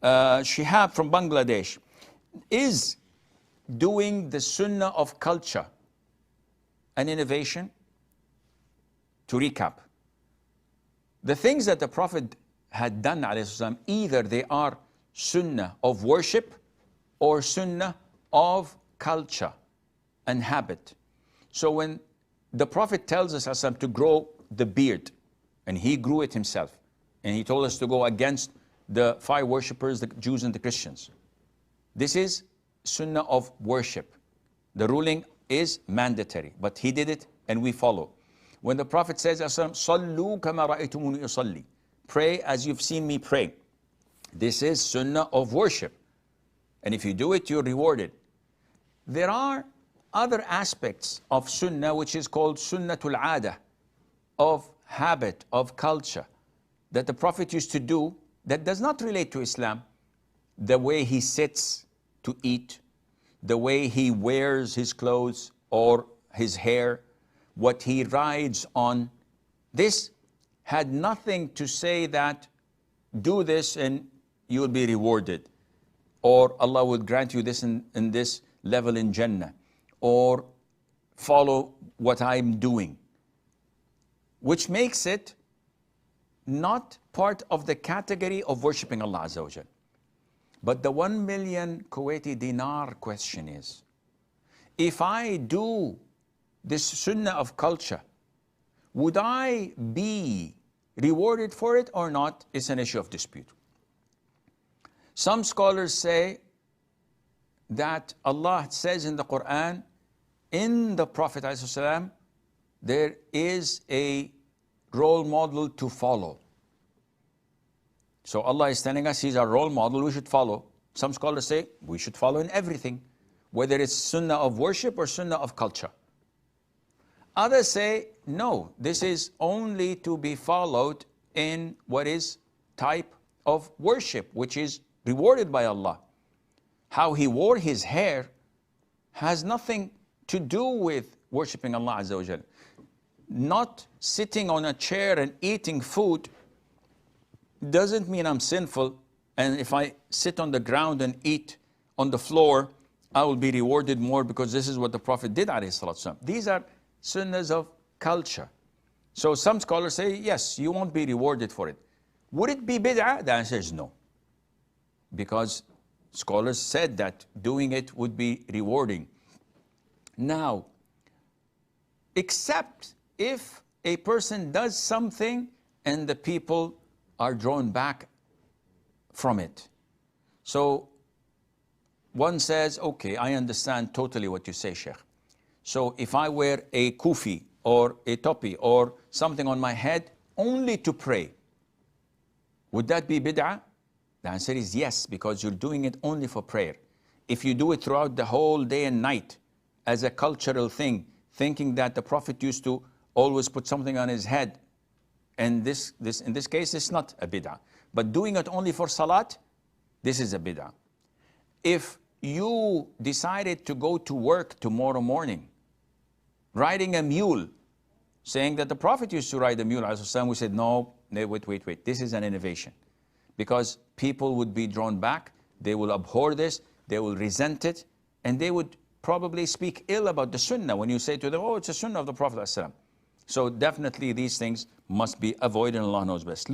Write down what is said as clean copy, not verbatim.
Shihab from Bangladesh, is doing the Sunnah of Culture an innovation? To recap, the things that the Prophet had done, ﷺ, either they are Sunnah of worship or Sunnah of culture and habit. So when the Prophet tells us ﷺ, to grow the beard, and he grew it himself, and he told us to go against the fire worshippers, the Jews and the Christians. This is Sunnah of worship. The ruling is mandatory, but he did it and we follow. When the Prophet says, "Sallu kama ra'aytumuni usalli," pray as you've seen me pray. This is Sunnah of worship. And if you do it, you're rewarded. There are other aspects of Sunnah which is called Sunnatul Ada, of habit, of culture, that the Prophet used to do that does not relate to Islam. The way he sits to eat, the way he wears his clothes or his hair, what he rides on. This had nothing to say that do this and you will be rewarded, or Allah will grant you this in this level in Jannah, or follow what I'm doing, which makes it not part of the category of worshipping Allah Azza wa Jal. But the 1 million Kuwaiti dinar question is, if I do this Sunnah of culture, would I be rewarded for it or not? It's an issue of dispute. Some scholars say that Allah says in the Quran, in the Prophet ﷺ, there is a role model to follow. So Allah is telling us He's our role model, we should follow. Some scholars say we should follow in everything, whether it's Sunnah of worship or Sunnah of culture. Others say, no, this is only to be followed in what is type of worship, which is rewarded by Allah. How he wore his hair has nothing to do with worshipping Allah Azza wa Jal. Not sitting on a chair and eating food doesn't mean I'm sinful, and if I sit on the ground and eat on the floor, I will be rewarded more because this is what the Prophet did, alayhi salatu wasalam. These are sunnahs of culture. So some scholars say, yes, you won't be rewarded for it. Would it be bid'ah? The answer is no. Because scholars said that doing it would be rewarding. Now, except if a person does something and the people are drawn back from it. So one says, okay, I understand totally what you say, Sheikh. So if I wear a kufi or a topi or something on my head only to pray, would that be bid'ah? The answer is yes, because you're doing it only for prayer. If you do it throughout the whole day and night as a cultural thing, thinking that the Prophet used to always put something on his head, and in this case, it's not a bid'ah. But doing it only for salat, this is a bid'ah. If you decided to go to work tomorrow morning, riding a mule, saying that the Prophet used to ride a mule, we said, no, wait, this is an innovation. Because people would be drawn back, they will abhor this, they will resent it, and they would probably speak ill about the sunnah when you say to them, oh, it's a sunnah of the Prophet ﷺ. So definitely these things must be avoided, and Allah knows best.